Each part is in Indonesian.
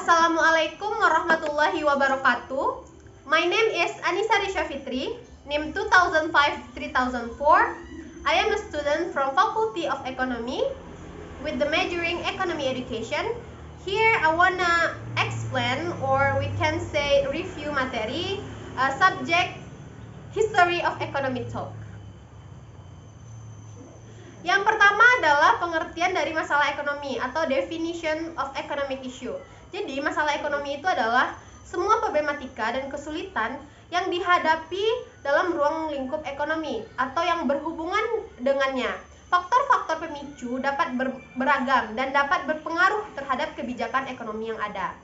Assalamualaikum warahmatullahi wabarakatuh. My name is Anissa Risha Fitri, NIM 2005-3004. I am a student from Faculty of Economy with the majoring Economy Education. Here I wanna explain, or we can say review materi, subject History of Economic Talk. Yang pertama adalah pengertian dari masalah ekonomi atau definition of economic issue. Jadi masalah ekonomi itu adalah semua problematika dan kesulitan yang dihadapi dalam ruang lingkup ekonomi atau yang berhubungan dengannya. Faktor-faktor pemicu dapat beragam dan dapat berpengaruh terhadap kebijakan ekonomi yang ada.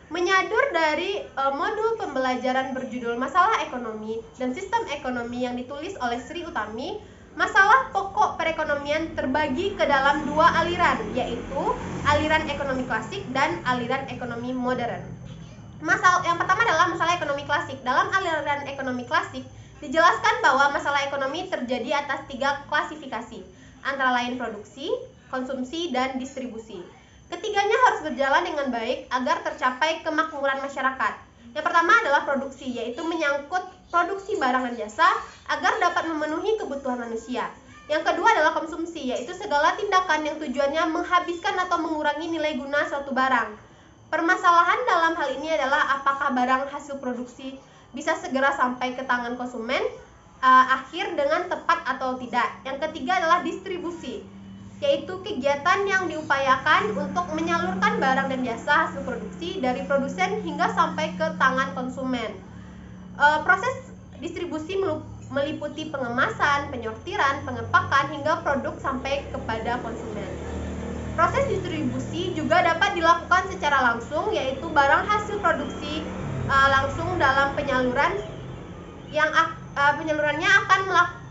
Menyadur dari modul pembelajaran berjudul Masalah Ekonomi dan Sistem Ekonomi yang ditulis oleh Sri Utami, masalah pokok perekonomian terbagi ke dalam dua aliran, yaitu aliran ekonomi klasik dan aliran ekonomi modern. Masalah yang pertama adalah masalah ekonomi klasik. Dalam aliran ekonomi klasik dijelaskan bahwa masalah ekonomi terjadi atas 3 klasifikasi, antara lain produksi, konsumsi, dan distribusi. Ketiganya harus berjalan dengan baik agar tercapai kemakmuran masyarakat. Yang pertama adalah produksi, yaitu menyangkut produksi barang dan jasa agar dapat memenuhi kebutuhan manusia. Yang kedua adalah konsumsi, yaitu segala tindakan yang tujuannya menghabiskan atau mengurangi nilai guna suatu barang. Permasalahan dalam hal ini adalah apakah barang hasil produksi bisa segera sampai ke tangan konsumen akhir dengan tepat atau tidak. Yang ketiga adalah distribusi, yaitu kegiatan yang diupayakan untuk menyalurkan barang dan jasa hasil produksi dari produsen hingga sampai ke tangan konsumen. Proses distribusi meliputi pengemasan, penyortiran, pengepakan, hingga produk sampai kepada konsumen. Proses distribusi juga dapat dilakukan secara langsung, yaitu barang hasil produksi langsung dalam penyaluran yang penyalurannya akan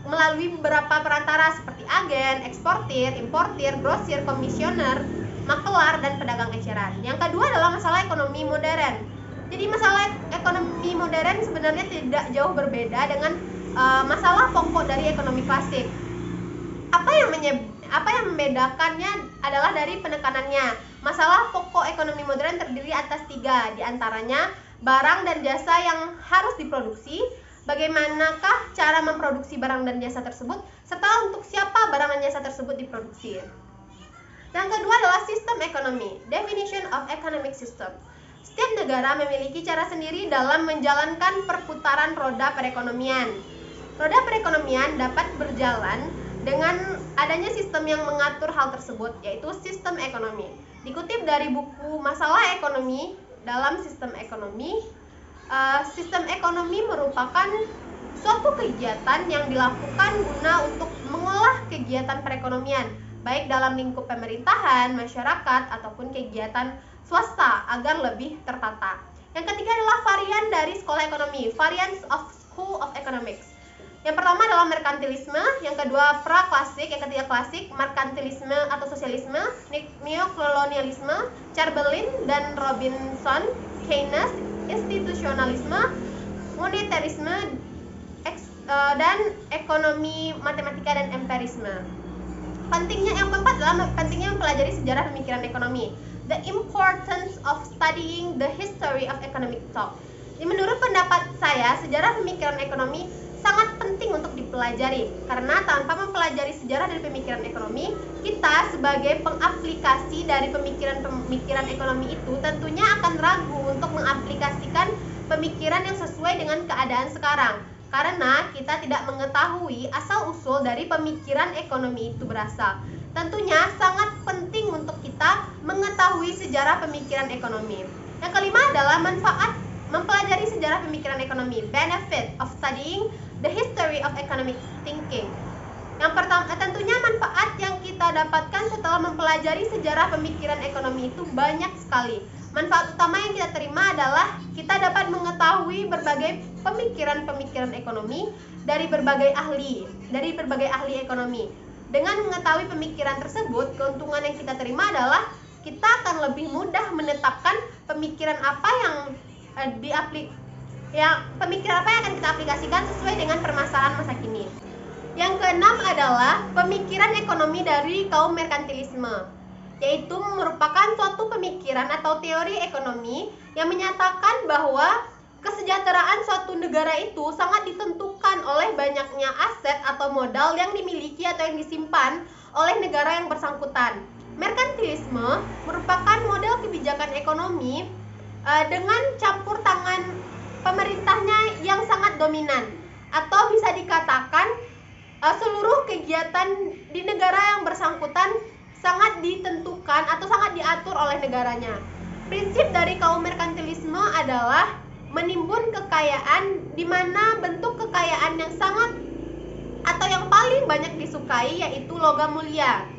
melalui beberapa perantara seperti agen, eksportir, importir, grosir, komisioner, makelar, dan pedagang eceran. Yang kedua adalah masalah ekonomi modern. Jadi masalah ekonomi modern sebenarnya tidak jauh berbeda dengan masalah pokok dari ekonomi klasik. Apa yang membedakannya adalah dari penekanannya. Masalah pokok ekonomi modern terdiri atas 3, diantaranya barang dan jasa yang harus diproduksi, bagaimanakah cara memproduksi barang dan jasa tersebut, serta untuk siapa barang dan jasa tersebut diproduksi. Yang kedua adalah sistem ekonomi, definition of economic system. Setiap negara memiliki cara sendiri dalam menjalankan perputaran roda perekonomian. Roda perekonomian dapat berjalan dengan adanya sistem yang mengatur hal tersebut, yaitu sistem ekonomi. Dikutip dari buku Masalah Ekonomi dalam Sistem Ekonomi, sistem ekonomi merupakan suatu kegiatan yang dilakukan guna untuk mengolah kegiatan perekonomian, baik dalam lingkup pemerintahan, masyarakat, ataupun kegiatan swasta agar lebih tertata. Yang ketiga adalah varian dari sekolah ekonomi, variants of School of Economics. Yang pertama adalah merkantilisme, yang kedua praklasik, yang ketiga klasik, merkantilisme atau sosialisme, neokolonialisme, Chamberlain dan Robinson, Keynes, institusionalisme, monetarisme, dan ekonomi matematika dan empirisme. Yang keempat adalah pentingnya mempelajari sejarah pemikiran ekonomi. The importance of studying the history of economic thought. Menurut pendapat saya, sejarah pemikiran ekonomi sangat penting untuk dipelajari, karena tanpa mempelajari sejarah dari pemikiran ekonomi, kita sebagai pengaplikasi dari pemikiran ekonomi itu tentunya akan ragu untuk mengaplikasikan pemikiran yang sesuai dengan keadaan sekarang, karena kita tidak mengetahui asal-usul dari pemikiran ekonomi itu berasal. Tentunya sangat penting untuk kita mengetahui sejarah pemikiran ekonomi. Yang kelima adalah manfaat mempelajari sejarah pemikiran ekonomi, benefit of studying the history of economic thinking. Yang pertama, tentunya manfaat yang kita dapatkan setelah mempelajari sejarah pemikiran ekonomi itu banyak sekali. Manfaat utama yang kita terima adalah kita dapat mengetahui berbagai pemikiran-pemikiran ekonomi dari berbagai ahli ekonomi. Dengan mengetahui pemikiran tersebut, keuntungan yang kita terima adalah kita akan lebih mudah menetapkan pemikiran apa yang akan kita aplikasikan sesuai dengan permasalahan masa kini. Yang keenam adalah pemikiran ekonomi dari kaum merkantilisme, yaitu merupakan suatu pemikiran pemikiran atau teori ekonomi yang menyatakan bahwa kesejahteraan suatu negara itu sangat ditentukan oleh banyaknya aset atau modal yang dimiliki atau yang disimpan oleh negara yang bersangkutan. Merkantilisme merupakan model kebijakan ekonomi dengan campur tangan pemerintahnya yang sangat dominan, atau bisa dikatakan seluruh kegiatan di negara yang bersangkutan sangat ditentukan atau sangat diatur oleh negaranya. Prinsip dari kaum merkantilisme adalah menimbun kekayaan, di mana bentuk kekayaan yang sangat atau yang paling banyak disukai yaitu logam mulia.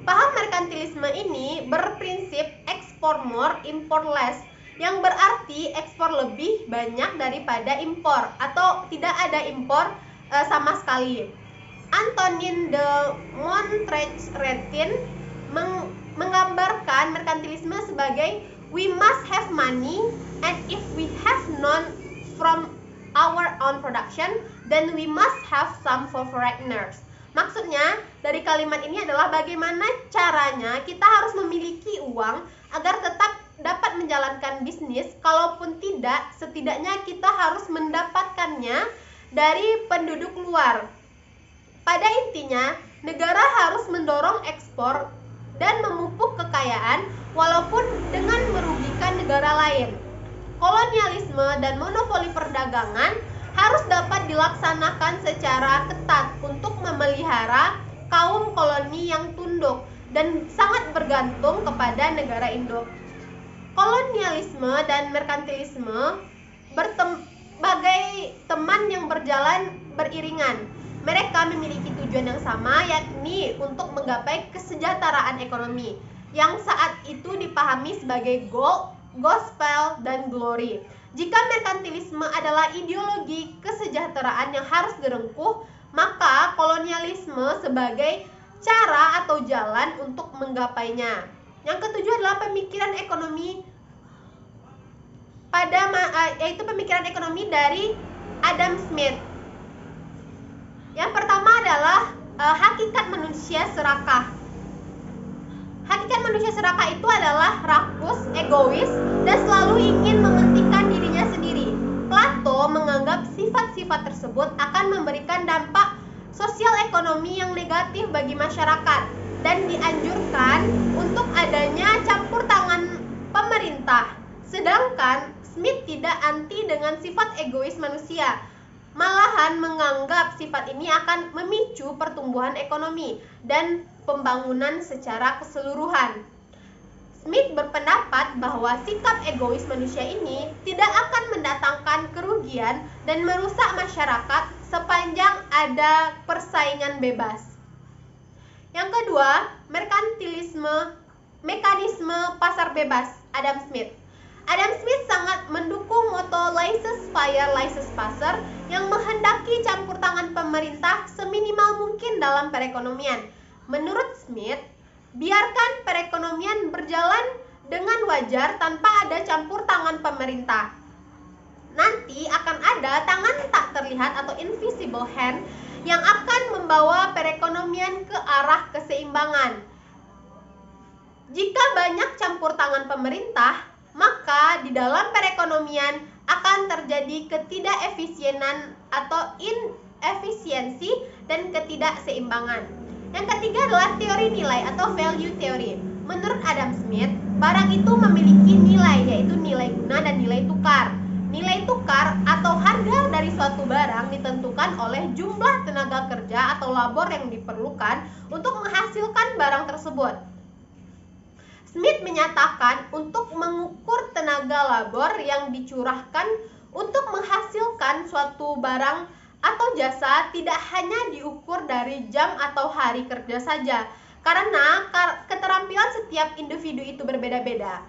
Paham merkantilisme ini berprinsip export more, import less, yang berarti ekspor lebih banyak daripada impor atau tidak ada impor sama sekali. Antonin de Montresretin menggambarkan merkantilisme sebagai we must have money, and if we have none from our own production, then we must have some for foreigners. Maksudnya dari kalimat ini adalah bagaimana caranya kita harus memiliki uang agar tetap dapat menjalankan bisnis, kalaupun tidak, setidaknya kita harus mendapatkannya dari penduduk luar. Pada intinya, negara harus mendorong ekspor dan memupuk kekayaan walaupun dengan merugikan negara lain. Kolonialisme dan monopoli perdagangan harus dapat dilaksanakan secara ketat untuk memelihara kaum koloni yang tunduk dan sangat bergantung kepada negara induk. Kolonialisme dan merkantilisme bagai teman yang berjalan beriringan. Mereka memiliki tujuan yang sama, yakni untuk menggapai kesejahteraan ekonomi yang saat itu dipahami sebagai goal, gospel, dan glory. Jika merkantilisme adalah ideologi kesejahteraan yang harus direngkuh, maka kolonialisme sebagai cara atau jalan untuk menggapainya. Yang ketujuh adalah pemikiran ekonomi yaitu pemikiran ekonomi dari Adam Smith. Yang pertama adalah hakikat manusia serakah. Hakikat manusia serakah itu adalah rakus, egois, dan selalu ingin mementingkan dirinya sendiri. Plato menganggap sifat-sifat tersebut akan memberikan dampak sosial ekonomi yang negatif bagi masyarakat dan dianjurkan untuk adanya campur tangan pemerintah. Sedangkan Smith tidak anti dengan sifat egois manusia, malahan menganggap sifat ini akan memicu pertumbuhan ekonomi dan pembangunan secara keseluruhan. Smith berpendapat bahwa sikap egois manusia ini tidak akan mendatangkan kerugian dan merusak masyarakat sepanjang ada persaingan bebas. Yang kedua, merkantilisme, mekanisme pasar bebas, Adam Smith. Adam Smith sangat mendukung moto laissez-faire, laissez-passer yang menghendaki campur tangan pemerintah seminimal mungkin dalam perekonomian. Menurut Smith, biarkan perekonomian berjalan dengan wajar tanpa ada campur tangan pemerintah. Nanti akan ada tangan tak terlihat atau invisible hand yang akan membawa perekonomian ke arah keseimbangan. Jika banyak campur tangan pemerintah, maka di dalam perekonomian akan terjadi ketidakefisienan atau inefisiensi dan ketidakseimbangan. Yang ketiga adalah teori nilai atau value theory. Menurut Adam Smith, barang itu memiliki nilai, yaitu nilai guna dan nilai tukar. Nilai tukar atau harga dari suatu barang ditentukan oleh jumlah tenaga kerja atau labor yang diperlukan untuk menghasilkan barang tersebut. Smith menyatakan untuk mengukur tenaga labor yang dicurahkan untuk menghasilkan suatu barang atau jasa tidak hanya diukur dari jam atau hari kerja saja, karena keterampilan setiap individu itu berbeda-beda.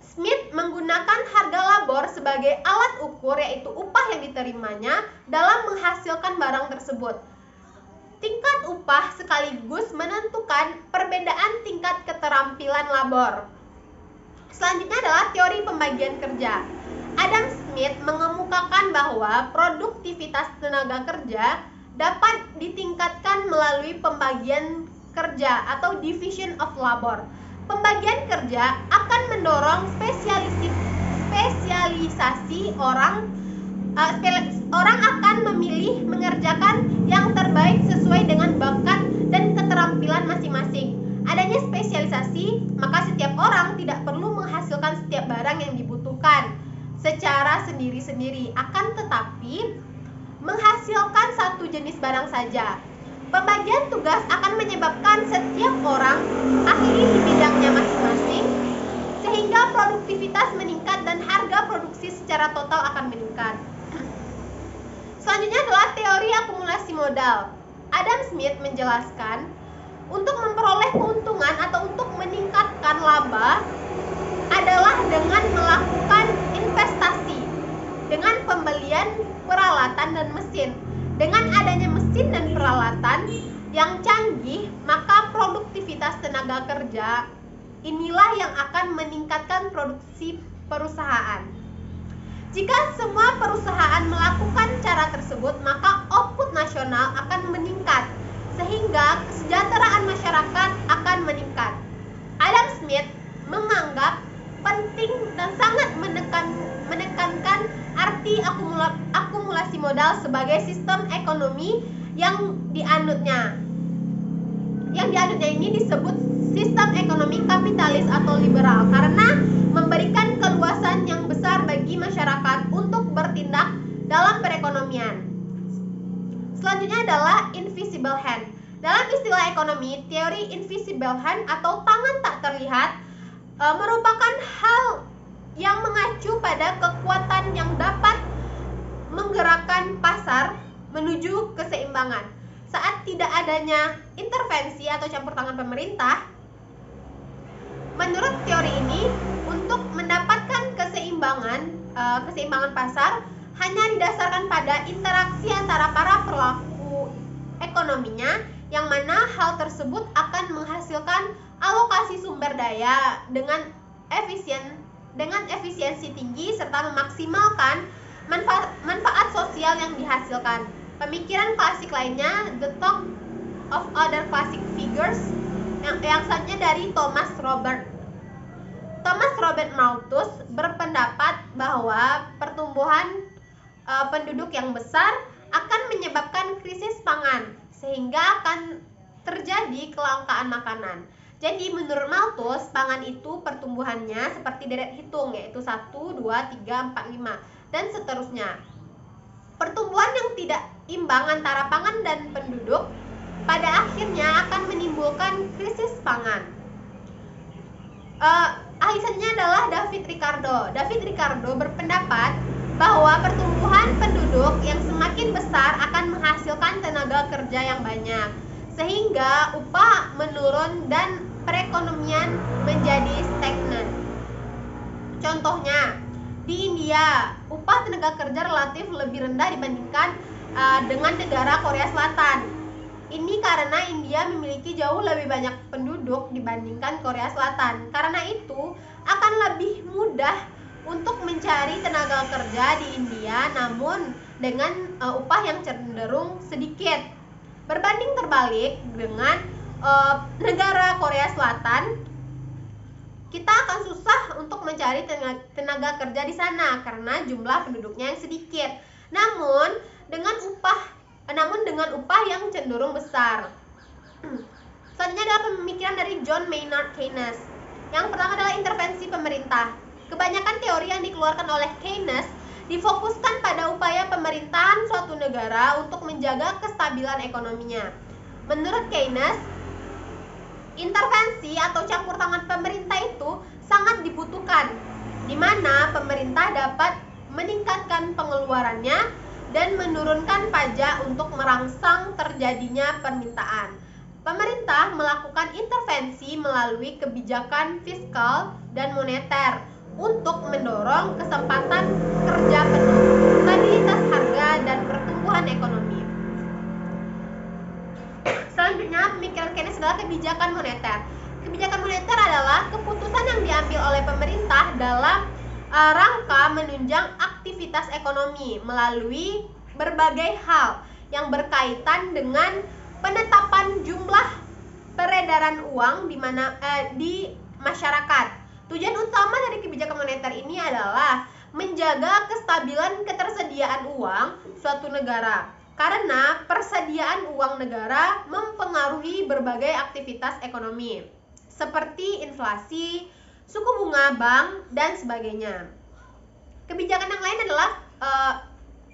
Smith menggunakan harga labor sebagai alat ukur, yaitu upah yang diterimanya dalam menghasilkan barang tersebut. Tingkat upah sekaligus menentukan perbedaan tingkat keterampilan labor. Selanjutnya adalah teori pembagian kerja. Adam Smith mengemukakan bahwa produktivitas tenaga kerja dapat ditingkatkan melalui pembagian kerja atau division of labor. Pembagian kerja akan mendorong spesialisasi orang akan memilih mengerjakan yang terbaik sesuai dengan bakat dan keterampilan masing-masing. Adanya spesialisasi, maka setiap orang tidak perlu menghasilkan setiap barang yang dibutuhkan secara sendiri-sendiri, akan tetapi menghasilkan satu jenis barang saja. Pembagian tugas akan menyebabkan setiap orang ahli di bidangnya masing-masing, sehingga produktivitas meningkat dan harga produksi secara total akan meningkat. Selanjutnya adalah teori akumulasi modal. Adam Smith menjelaskan, untuk memperoleh keuntungan atau untuk meningkatkan laba adalah dengan melakukan investasi, dengan pembelian peralatan dan mesin. Dengan adanya mesin dan peralatan yang canggih, maka produktivitas tenaga kerja inilah yang akan meningkatkan produksi perusahaan. Jika semua perusahaan melakukan cara tersebut, maka output nasional akan meningkat, sehingga kesejahteraan masyarakat akan meningkat. Adam Smith menganggap penting dan sangat menekankan arti akumulasi modal sebagai sistem ekonomi yang dianutnya. Yang dianutnya ini disebut sistem ekonomi kapitalis atau liberal karena memberikan keluasan yang besar bagi masyarakat untuk bertindak dalam perekonomian. Selanjutnya adalah invisible hand. Dalam istilah ekonomi, teori invisible hand atau tangan tak terlihat merupakan hal yang mengacu pada kekuatan yang dapat menggerakkan pasar menuju keseimbangan. Saat tidak adanya intervensi atau campur tangan pemerintah, menurut teori ini, untuk mendapatkan keseimbangan pasar hanya didasarkan pada interaksi antara para pelaku ekonominya, yang mana hal tersebut akan menghasilkan alokasi sumber daya dengan efisiensi tinggi serta memaksimalkan manfaat sosial yang dihasilkan. Pemikiran klasik lainnya, The Talk of Other Classic Figures, yang selanjutnya dari Thomas Robert Malthus berpendapat bahwa pertumbuhan penduduk yang besar akan menyebabkan krisis pangan, sehingga akan terjadi kelangkaan makanan. Jadi menurut Malthus, pangan itu pertumbuhannya seperti deret hitung, yaitu 1, 2, 3, 4, 5, dan seterusnya. Pertumbuhan yang tidak imbang antara pangan dan penduduk pada akhirnya akan menimbulkan krisis pangan. Ahli selanjutnya adalah David Ricardo. David Ricardo berpendapat bahwa pertumbuhan penduduk yang semakin besar akan menghasilkan tenaga kerja yang banyak, sehingga upah menurun dan perekonomian menjadi stagnan. Contohnya, di India, upah tenaga kerja relatif lebih rendah dibandingkan dengan negara Korea Selatan. Ini karena India memiliki jauh lebih banyak penduduk dibandingkan Korea Selatan. Karena itu, akan lebih mudah untuk mencari tenaga kerja di India, namun dengan upah yang cenderung sedikit. Berbanding terbalik dengan negara Korea Selatan, kita akan susah untuk mencari tenaga kerja di sana karena jumlah penduduknya yang sedikit. Namun dengan upah yang cenderung besar. Selanjutnya adalah pemikiran dari John Maynard Keynes. Yang pertama adalah intervensi pemerintah. Kebanyakan teori yang dikeluarkan oleh Keynes difokuskan pada upaya pemerintahan suatu negara untuk menjaga kestabilan ekonominya. Menurut Keynes, intervensi atau campur tangan pemerintah itu sangat dibutuhkan, di mana pemerintah dapat meningkatkan pengeluarannya dan menurunkan pajak untuk merangsang terjadinya permintaan. Pemerintah melakukan intervensi melalui kebijakan fiskal dan moneter untuk mendorong kesempatan kerja penuh, stabilitas harga, dan pertumbuhan ekonomi. Selanjutnya, pemikiran Keynes adalah kebijakan moneter. Kebijakan moneter adalah keputusan yang diambil oleh pemerintah dalam rangka menunjang aktivitas ekonomi melalui berbagai hal yang berkaitan dengan penetapan jumlah peredaran uang di masyarakat. Tujuan utama dari kebijakan moneter ini adalah menjaga kestabilan ketersediaan uang suatu negara. Karena persediaan uang negara mempengaruhi berbagai aktivitas ekonomi, seperti inflasi, suku bunga bank, dan sebagainya. Kebijakan yang lain adalah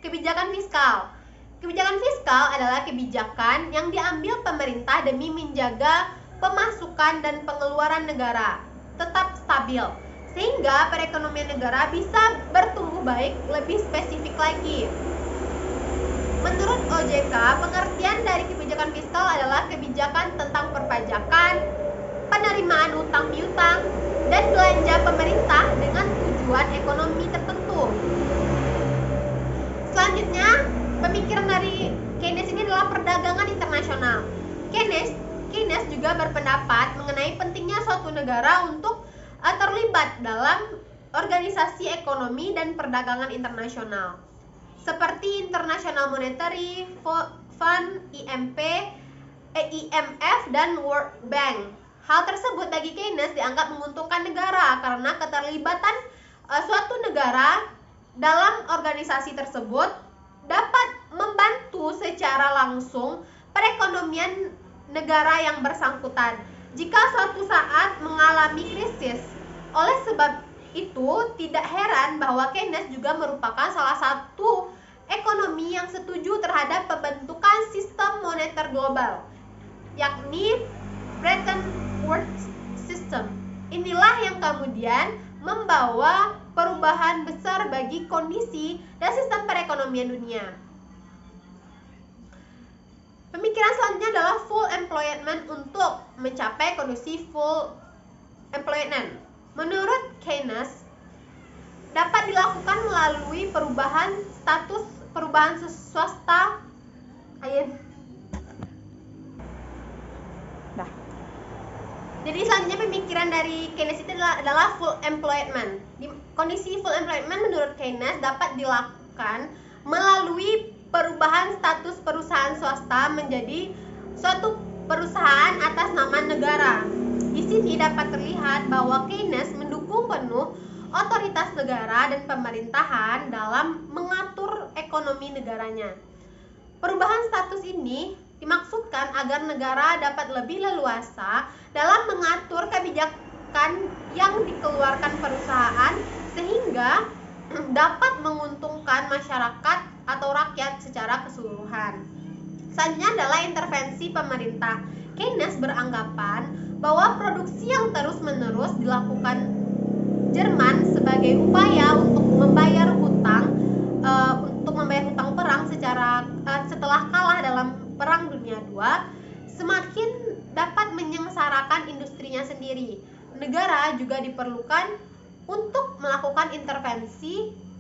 kebijakan fiskal. Kebijakan fiskal adalah kebijakan yang diambil pemerintah demi menjaga pemasukan dan pengeluaran negara tetap stabil, sehingga perekonomian negara bisa bertumbuh baik. Lebih spesifik lagi, menurut OJK, pengertian dari kebijakan fiskal adalah kebijakan tentang perpajakan, penerimaan utang piutang, dan belanja pemerintah dengan tujuan ekonomi tertentu. Selanjutnya, pemikiran dari Keynes ini adalah perdagangan internasional. Keynes juga berpendapat mengenai pentingnya suatu negara untuk terlibat dalam organisasi ekonomi dan perdagangan internasional, seperti International Monetary Fund, IMF, dan World Bank. Hal tersebut bagi Keynes dianggap menguntungkan negara karena keterlibatan suatu negara dalam organisasi tersebut dapat membantu secara langsung perekonomian negara yang bersangkutan jika suatu saat mengalami krisis. Oleh sebab itu, tidak heran bahwa Keynes juga merupakan salah satu ekonomi yang setuju terhadap pembentukan sistem moneter global, yakni Bretton Woods System. Inilah yang kemudian membawa perubahan besar bagi kondisi dan sistem perekonomian dunia. Pemikiran selanjutnya adalah full employment. Untuk mencapai kondisi full employment, menurut Keynes, dapat dilakukan melalui perubahan swasta. Jadi selanjutnya pemikiran dari Keynes itu adalah full employment. Di kondisi full employment menurut Keynes dapat dilakukan melalui perubahan status perusahaan swasta menjadi suatu perusahaan atas nama negara. Di sini dapat terlihat bahwa Keynes mendukung penuh otoritas negara dan pemerintahan dalam mengatur ekonomi negaranya. Perubahan status ini dimaksudkan agar negara dapat lebih leluasa dalam mengatur kebijakan yang dikeluarkan perusahaan sehingga dapat menguntungkan masyarakat atau rakyat secara keseluruhan. Selanjutnya adalah intervensi pemerintah. Keynes beranggapan bahwa produksi yang terus-menerus dilakukan Jerman sebagai upaya untuk membayar hutang perang setelah kalah dalam Perang Dunia II semakin dapat menyengsarakan industrinya sendiri. Negara juga diperlukan untuk melakukan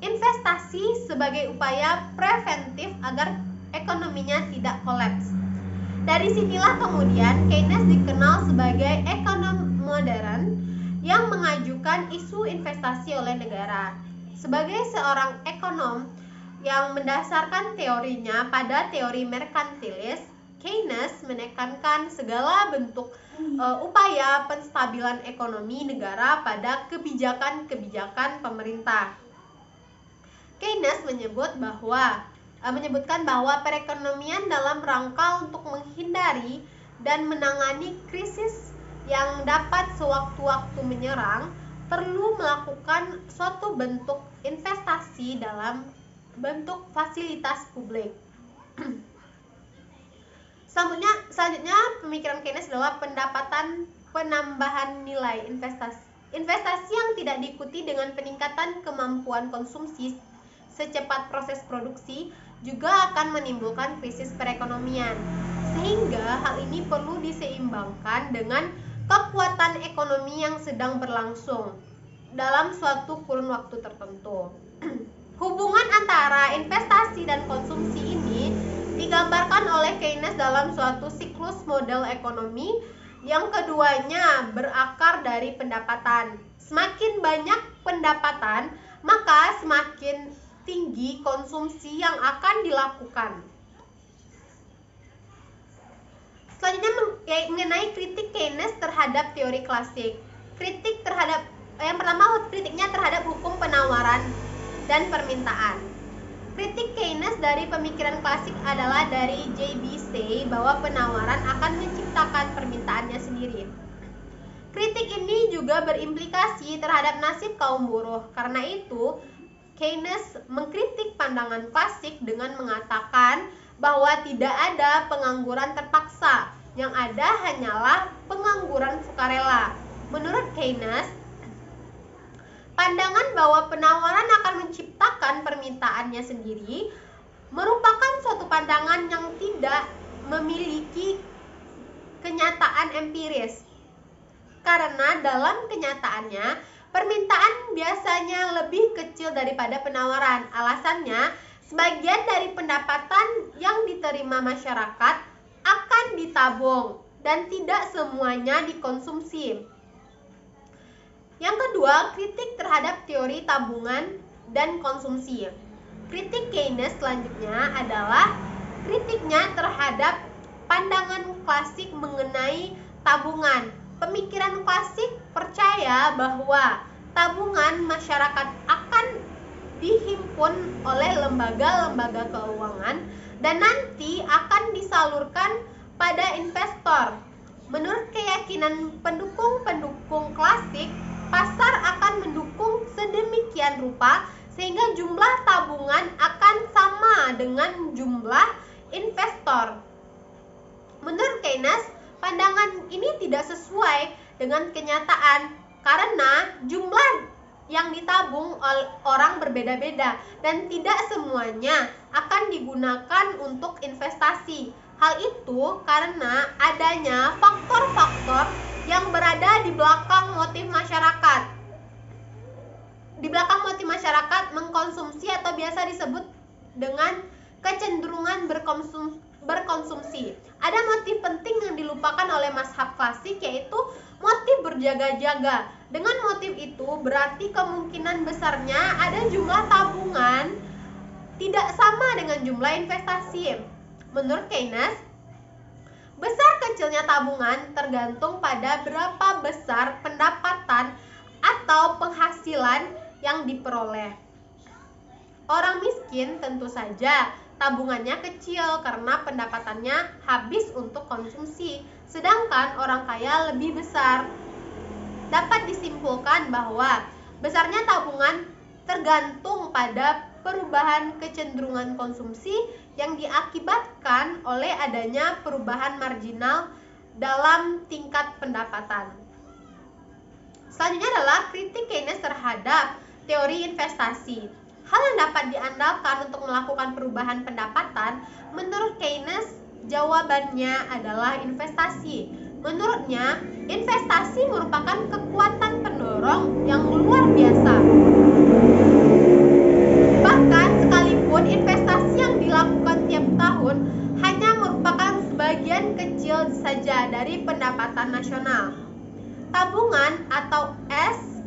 investasi sebagai upaya preventif agar ekonominya tidak kolaps. Dari sinilah kemudian Keynes dikenal sebagai ekonom modern yang mengajukan isu investasi oleh negara. Sebagai seorang ekonom yang mendasarkan teorinya pada teori merkantilis, Keynes menekankan segala bentuk upaya penstabilan ekonomi negara pada kebijakan-kebijakan pemerintah. Keynes menyebutkan bahwa perekonomian dalam rangka untuk menghindari dan menangani krisis yang dapat sewaktu-waktu menyerang perlu melakukan suatu bentuk investasi dalam bentuk fasilitas publik. Selanjutnya pemikiran Keynes adalah penambahan nilai investasi. Investasi yang tidak diikuti dengan peningkatan kemampuan konsumsi secepat proses produksi juga akan menimbulkan krisis perekonomian. Sehingga hal ini perlu diseimbangkan dengan kekuatan ekonomi yang sedang berlangsung dalam suatu kurun waktu tertentu. Hubungan antara investasi dan konsumsi ini digambarkan oleh Keynes dalam suatu siklus model ekonomi yang keduanya berakar dari pendapatan. Semakin banyak pendapatan, maka semakin tinggi konsumsi yang akan dilakukan. Selanjutnya mengenai kritik Keynes terhadap teori klasik. kritiknya terhadap hukum penawaran dan permintaan. Kritik Keynes dari pemikiran klasik adalah dari J.B. Say bahwa penawaran akan menciptakan permintaannya sendiri. Kritik ini juga berimplikasi terhadap nasib kaum buruh. Karena itu, Keynes mengkritik pandangan klasik dengan mengatakan bahwa tidak ada pengangguran terpaksa, yang ada hanyalah pengangguran sukarela. Menurut Keynes, pandangan bahwa penawaran akan menciptakan permintaannya sendiri merupakan suatu pandangan yang tidak memiliki kenyataan empiris. Karena dalam kenyataannya, permintaan biasanya lebih kecil daripada penawaran. Alasannya, sebagian dari pendapatan yang diterima masyarakat akan ditabung dan tidak semuanya dikonsumsi. Yang kedua, kritik terhadap teori tabungan dan konsumsi. Kritik Keynes selanjutnya adalah kritiknya terhadap pandangan klasik mengenai tabungan. Pemikiran klasik percaya bahwa tabungan masyarakat akan dihimpun oleh lembaga-lembaga keuangan dan nanti akan disalurkan pada investor. Menurut keyakinan pendukung-pendukung klasik, pasar akan mendukung sedemikian rupa sehingga jumlah tabungan akan sama dengan jumlah investor. Menurut Keynes, pandangan ini tidak sesuai dengan kenyataan karena jumlah yang ditabung orang berbeda-beda dan tidak semuanya akan digunakan untuk investasi. Hal itu karena adanya faktor-faktor yang berada di belakang motif masyarakat. Di belakang motif masyarakat mengkonsumsi atau biasa disebut dengan kecenderungan berkonsumsi. Ada motif penting yang dilupakan oleh mazhab klasik, yaitu motif berjaga-jaga. Dengan motif itu berarti kemungkinan besarnya ada jumlah tabungan tidak sama dengan jumlah investasi. Menurut Keynes, besar kecilnya tabungan tergantung pada berapa besar pendapatan atau penghasilan yang diperoleh. Orang miskin tentu saja tabungannya kecil karena pendapatannya habis untuk konsumsi, sedangkan orang kaya lebih besar. Dapat disimpulkan bahwa besarnya tabungan tergantung pada perubahan kecenderungan konsumsi yang diakibatkan oleh adanya perubahan marginal dalam tingkat pendapatan. Selanjutnya adalah kritik Keynes terhadap teori investasi. Hal yang dapat diandalkan untuk melakukan perubahan pendapatan, menurut Keynes, jawabannya adalah investasi. Menurutnya, investasi merupakan kekuatan pendorong yang luar biasa. Bahkan sekalipun investasi yang dilakukan tiap tahun hanya merupakan sebagian kecil saja dari pendapatan nasional. Tabungan atau S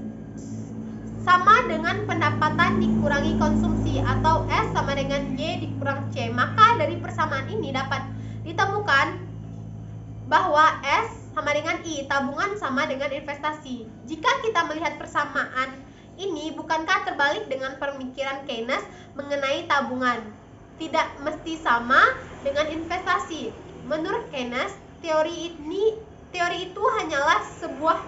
sama dengan pendapatan dikurangi konsumsi, atau S sama dengan Y dikurang C. Maka dari persamaan ini dapat ditemukan bahwa S sama dengan I, tabungan sama dengan investasi. Jika kita melihat persamaan ini, bukankah terbalik dengan pemikiran Keynes mengenai tabungan? Tidak mesti sama dengan investasi. Menurut Keynes, teori itu hanyalah sebuah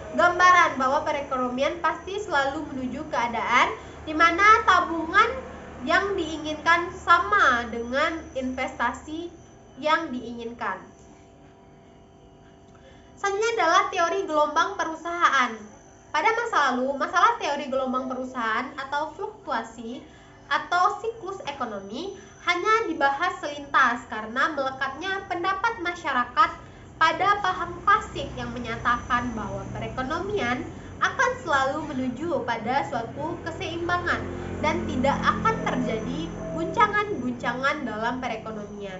gambaran bahwa perekonomian pasti selalu menuju keadaan di mana tabungan yang diinginkan sama dengan investasi yang diinginkan. Selanjutnya adalah teori gelombang perusahaan. Pada masa lalu, masalah teori gelombang perusahaan atau fluktuasi atau siklus ekonomi hanya dibahas selintas karena melekatnya pendapat masyarakat pada paham klasik yang menyatakan bahwa perekonomian akan selalu menuju pada suatu keseimbangan dan tidak akan terjadi guncangan-guncangan dalam perekonomian.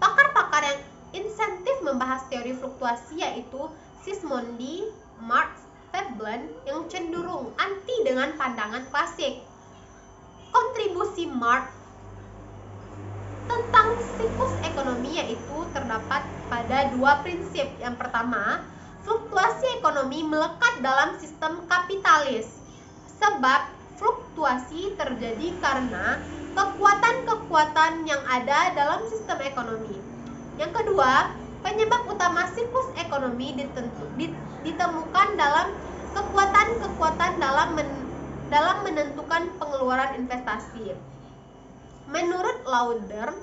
Pakar-pakar yang insentif membahas teori fluktuasi yaitu Sismondi, Marx, Veblen yang cenderung anti dengan pandangan klasik. Kontribusi Marx tentang siklus ekonomi yaitu terdapat pada dua prinsip. Yang pertama, fluktuasi fluktuasi ekonomi melekat dalam sistem kapitalis. Sebab fluktuasi terjadi karena kekuatan-kekuatan yang ada dalam sistem ekonomi. Yang kedua, penyebab utama siklus ekonomi ditemukan dalam kekuatan-kekuatan dalam menentukan pengeluaran investasi. Menurut Lauder,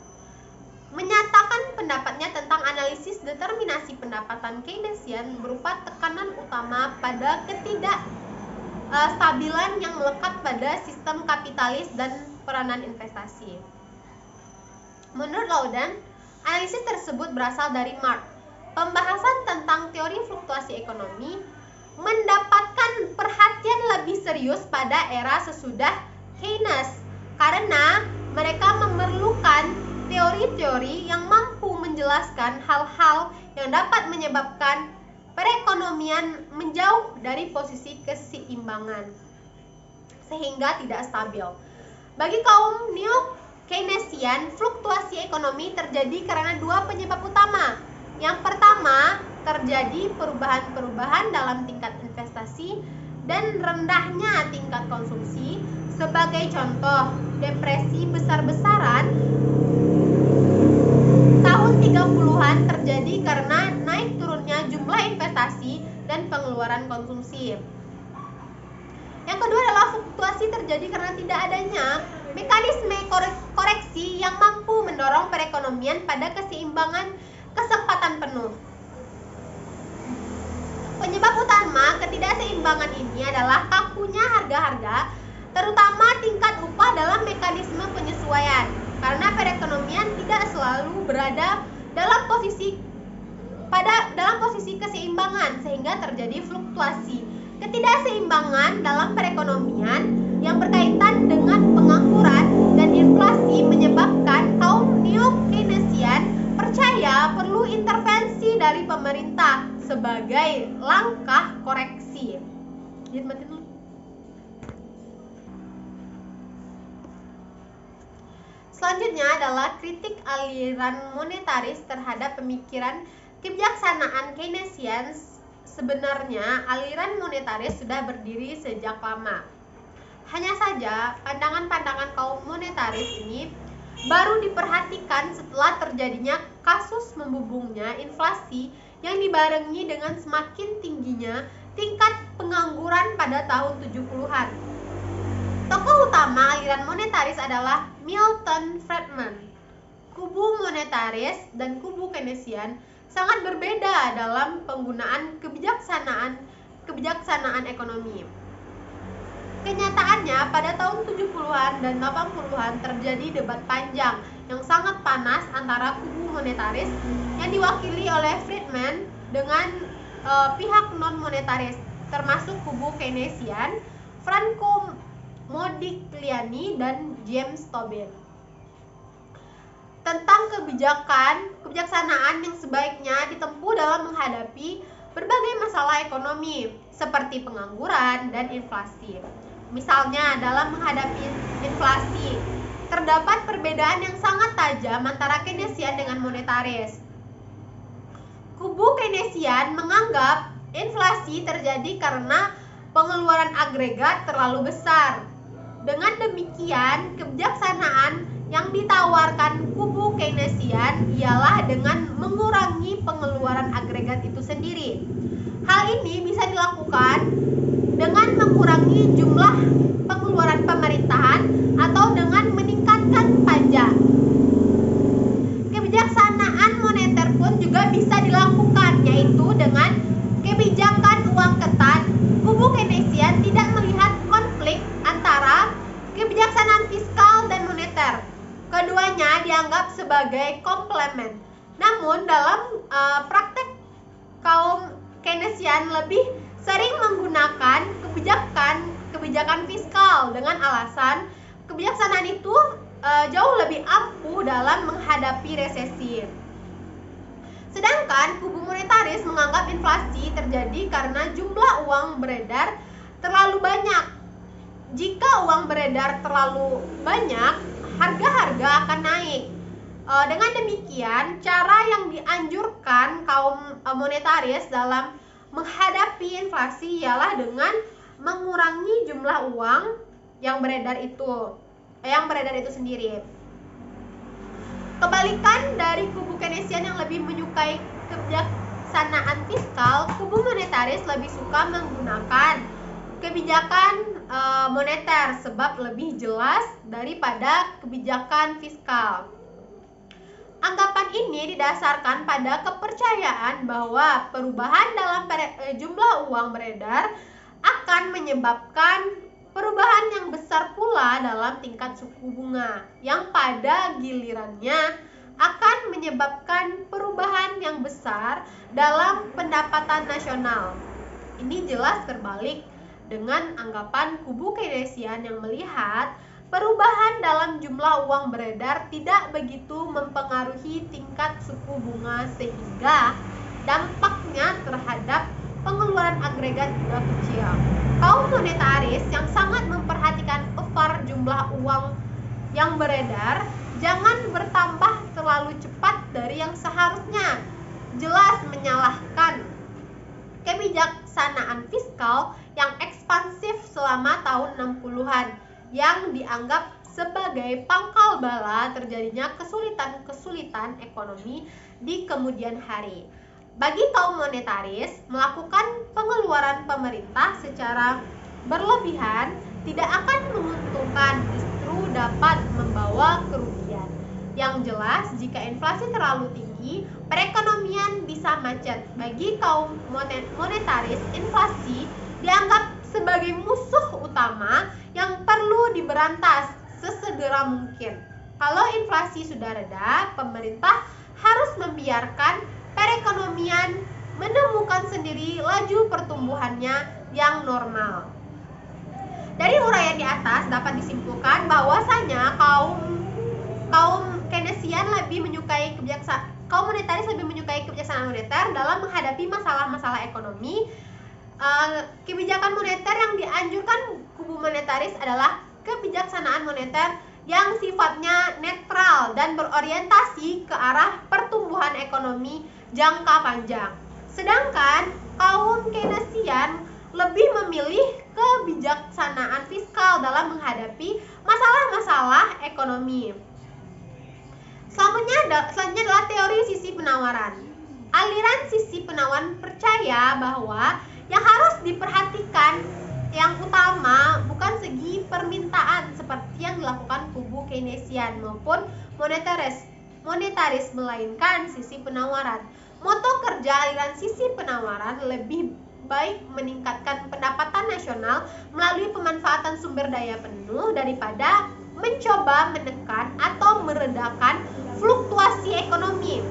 menyatakan pendapatnya tentang analisis determinasi pendapatan Keynesian berupa tekanan utama pada ketidakstabilan yang melekat pada sistem kapitalis dan peranan investasi. Menurut Lauder, analisis tersebut berasal dari Marx. Pembahasan tentang teori fluktuasi ekonomi mendapatkan perhatian lebih serius pada era sesudah Keynes karena mereka memerlukan teori-teori yang mampu menjelaskan hal-hal yang dapat menyebabkan perekonomian menjauh dari posisi keseimbangan sehingga tidak stabil. Bagi kaum neo-Keynesian, fluktuasi ekonomi terjadi karena dua penyebab utama. Yang pertama, terjadi perubahan-perubahan dalam tingkat investasi dan rendahnya tingkat konsumsi. Sebagai contoh, depresi besar-besaran tahun 30-an terjadi karena naik turunnya jumlah investasi dan pengeluaran konsumsi. Yang kedua adalah fluktuasi terjadi karena tidak adanya mekanisme koreksi yang mampu mendorong perekonomian pada keseimbangan kesempatan penuh. Penyebab utama ketidakseimbangan ini adalah kakunya harga-harga, terutama tingkat upah dalam mekanisme penyesuaian, karena perekonomian tidak selalu berada dalam posisi keseimbangan sehingga terjadi fluktuasi. Ketidakseimbangan dalam perekonomian yang berkaitan dengan pengangguran dan inflasi menyebabkan kaum neo-Keynesian percaya perlu intervensi dari pemerintah sebagai langkah koreksi. Selanjutnya adalah kritik aliran monetaris terhadap pemikiran kebijaksanaan Keynesian. Sebenarnya aliran monetaris sudah berdiri sejak lama. Hanya saja pandangan-pandangan kaum monetaris ini baru diperhatikan setelah terjadinya kasus membumbungnya inflasi yang dibarengi dengan semakin tingginya tingkat pengangguran pada tahun 70-an. Tokoh utama aliran monetaris adalah Milton Friedman. Kubu monetaris dan kubu Keynesian sangat berbeda dalam penggunaan kebijaksanaan ekonomi. Kenyataannya, pada tahun 70-an dan 80-an terjadi debat panjang yang sangat panas antara kubu monetaris yang diwakili oleh Friedman dengan pihak non-monetaris, termasuk kubu Keynesian, Franco Modigliani dan James Tobin, tentang kebijaksanaan yang sebaiknya ditempuh dalam menghadapi berbagai masalah ekonomi seperti pengangguran dan inflasi. Misalnya, dalam menghadapi inflasi, terdapat perbedaan yang sangat tajam antara Keynesian dengan monetaris. Kubu Keynesian menganggap inflasi terjadi karena pengeluaran agregat terlalu besar. Dengan demikian, kebijaksanaan yang ditawarkan kubu Keynesian ialah dengan mengurangi pengeluaran agregat itu sendiri. Hal ini bisa dilakukan dengan mengurangi jumlah pengeluaran pemerintahan atau dengan meningkatkan pajak. Kebijaksanaan moneter pun juga bisa dilakukan, yaitu dengan kebijakan uang ketat. Kubu Keynesian tidak melihat konflik antara kebijaksanaan fiskal dan moneter. Keduanya dianggap sebagai komplement. Namun dalam praktek, kaum Keynesian lebih sering menggunakan kebijakan fiskal dengan alasan kebijaksanaan itu jauh lebih ampuh dalam menghadapi resesi. Sedangkan kubu monetaris menganggap inflasi terjadi karena jumlah uang beredar terlalu banyak. Jika uang beredar terlalu banyak, harga-harga akan naik. Dengan demikian, cara yang dianjurkan kaum monetaris dalam menghadapi inflasi ialah dengan mengurangi jumlah uang yang beredar itu sendiri. Kebalikan dari kubu Keynesian yang lebih menyukai kebijaksanaan fiskal, kubu monetaris lebih suka menggunakan kebijakan moneter sebab lebih jelas daripada kebijakan fiskal. Anggapan ini didasarkan pada kepercayaan bahwa perubahan dalam jumlah uang beredar akan menyebabkan perubahan yang besar pula dalam tingkat suku bunga, yang pada gilirannya akan menyebabkan perubahan yang besar dalam pendapatan nasional. Ini jelas terbalik dengan anggapan kubu Keynesian yang melihat perubahan dalam jumlah uang beredar tidak begitu mempengaruhi tingkat suku bunga sehingga dampaknya terhadap pengeluaran agregat juga kecil. Kaum monetaris yang sangat memperhatikan EVAR jumlah uang yang beredar jangan bertambah terlalu cepat dari yang seharusnya, jelas menyalahkan kebijaksanaan fiskal yang ekspansif selama tahun 60-an yang dianggap sebagai pangkal bala terjadinya kesulitan-kesulitan ekonomi di kemudian hari. Bagi kaum monetaris, melakukan pengeluaran pemerintah secara berlebihan tidak akan menguntungkan, justru dapat membawa kerugian. Yang jelas, jika inflasi terlalu tinggi, perekonomian bisa macet. Bagi kaum monetaris, inflasi dianggap sebagai musuh utama yang perlu diberantas sesegera mungkin. Kalau inflasi sudah reda, pemerintah harus membiarkan perekonomian menemukan sendiri laju pertumbuhannya yang normal. Dari uraian di atas dapat disimpulkan bahwasanya kaum Keynesian lebih menyukai kaum monetaris lebih menyukai kebijaksanaan moneter dalam menghadapi masalah-masalah ekonomi. Kebijakan moneter yang dianjurkan kubu monetaris adalah kebijaksanaan moneter yang sifatnya netral dan berorientasi ke arah pertumbuhan ekonomi jangka panjang. Sedangkan kaum Keynesian lebih memilih kebijaksanaan fiskal dalam menghadapi masalah-masalah ekonomi. Selanjutnya adalah teori sisi penawaran. Aliran sisi penawaran percaya bahwa yang harus diperhatikan yang utama bukan segi permintaan seperti yang dilakukan kubu Keynesian maupun monetaris, melainkan sisi penawaran. Moto kerja aliran sisi penawaran lebih baik meningkatkan pendapatan nasional melalui pemanfaatan sumber daya penuh daripada mencoba menekan atau meredakan fluktuasi ekonomi.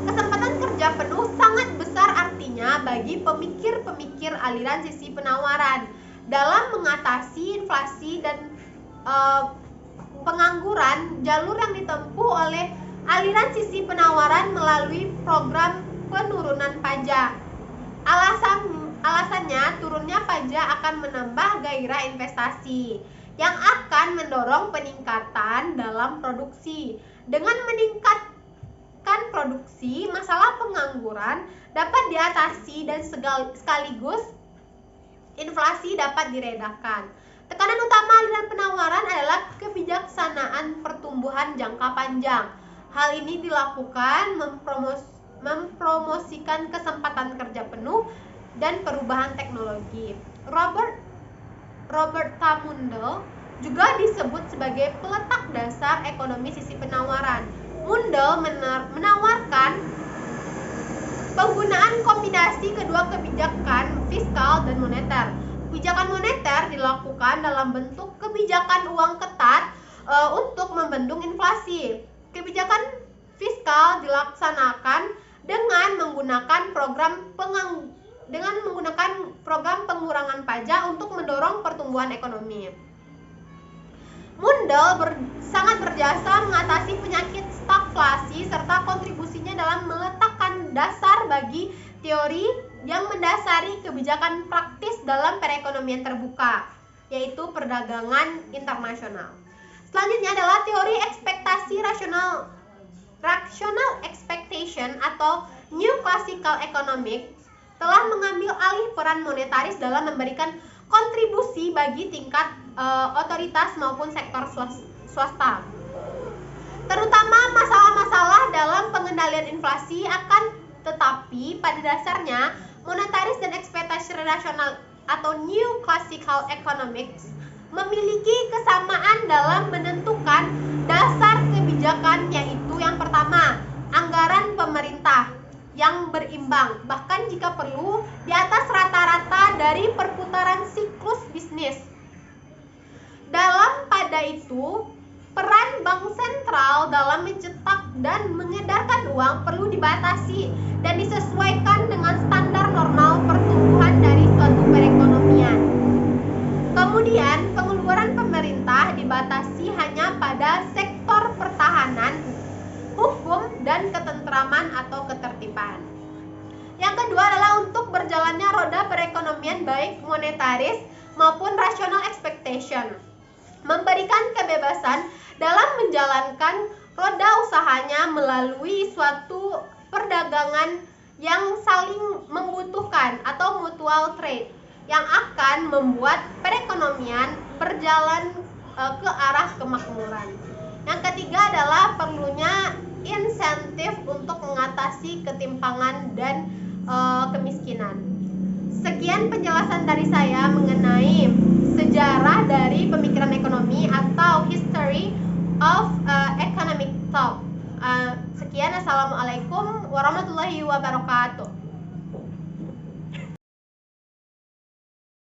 Kesempatan kerja penuh sangat besar artinya bagi pemikir-pemikir aliran sisi penawaran dalam mengatasi inflasi dan pengangguran. Jalur yang ditempuh oleh aliran sisi penawaran melalui program penurunan pajak. Alasannya turunnya pajak akan menambah gairah investasi yang akan mendorong peningkatan dalam produksi. Dengan meningkatkan produksi, masalah pengangguran dapat diatasi dan sekaligus inflasi dapat diredakan. Tekanan utama aliran penawaran adalah kebijaksanaan pertumbuhan jangka panjang. Hal ini dilakukan mempromosikan kesempatan kerja penuh dan perubahan teknologi. Robert T. Mundell juga disebut sebagai peletak dasar ekonomi sisi penawaran. Mundell menawarkan penggunaan kombinasi kedua kebijakan fiskal dan moneter. Kebijakan moneter dilakukan dalam bentuk kebijakan uang ketat untuk membendung inflasi. Kebijakan fiskal dilaksanakan dengan menggunakan program pengurangan pajak untuk mendorong pertumbuhan ekonomi. Mundell sangat berjasa mengatasi penyakit stagflasi serta kontribusinya dalam meletakkan dasar bagi teori yang mendasari kebijakan praktis dalam perekonomian terbuka, yaitu perdagangan internasional. Selanjutnya adalah teori ekspektasi rational expectation atau New Classical Economics. telah mengambil alih peran monetaris dalam memberikan kontribusi bagi tingkat otoritas maupun sektor swasta. Terutama masalah-masalah dalam pengendalian inflasi, akan tetapi pada dasarnya monetaris dan ekspektasi rasional atau New Classical Economics memiliki kesamaan dalam menentukan dasar kebijakan, yaitu yang pertama, anggaran pemerintah yang berimbang, bahkan jika perlu di atas rata-rata dari perputaran siklus bisnis. Dalam pada itu, peran bank sentral dalam mencetak dan mengedarkan uang perlu dibatasi dan disesuaikan dengan standar normal pertumbuhan dari suatu perekonomian. Kemudian, pengeluaran pemerintah dibatasi hanya pada sektor pertahanan, hukum, dan ketentraman atau ketertiban. Yang kedua adalah untuk berjalannya roda perekonomian baik monetaris maupun rational expectation, memberikan kebebasan dalam menjalankan roda usahanya melalui suatu perdagangan yang saling membutuhkan atau mutual trade yang akan membuat perekonomian berjalan ke arah kemakmuran. Yang ketiga adalah perlunya insentif untuk mengatasi ketimpangan dan kemiskinan. Sekian penjelasan dari saya mengenai sejarah dari pemikiran ekonomi atau history of economic thought. Sekian, assalamualaikum warahmatullahi wabarakatuh.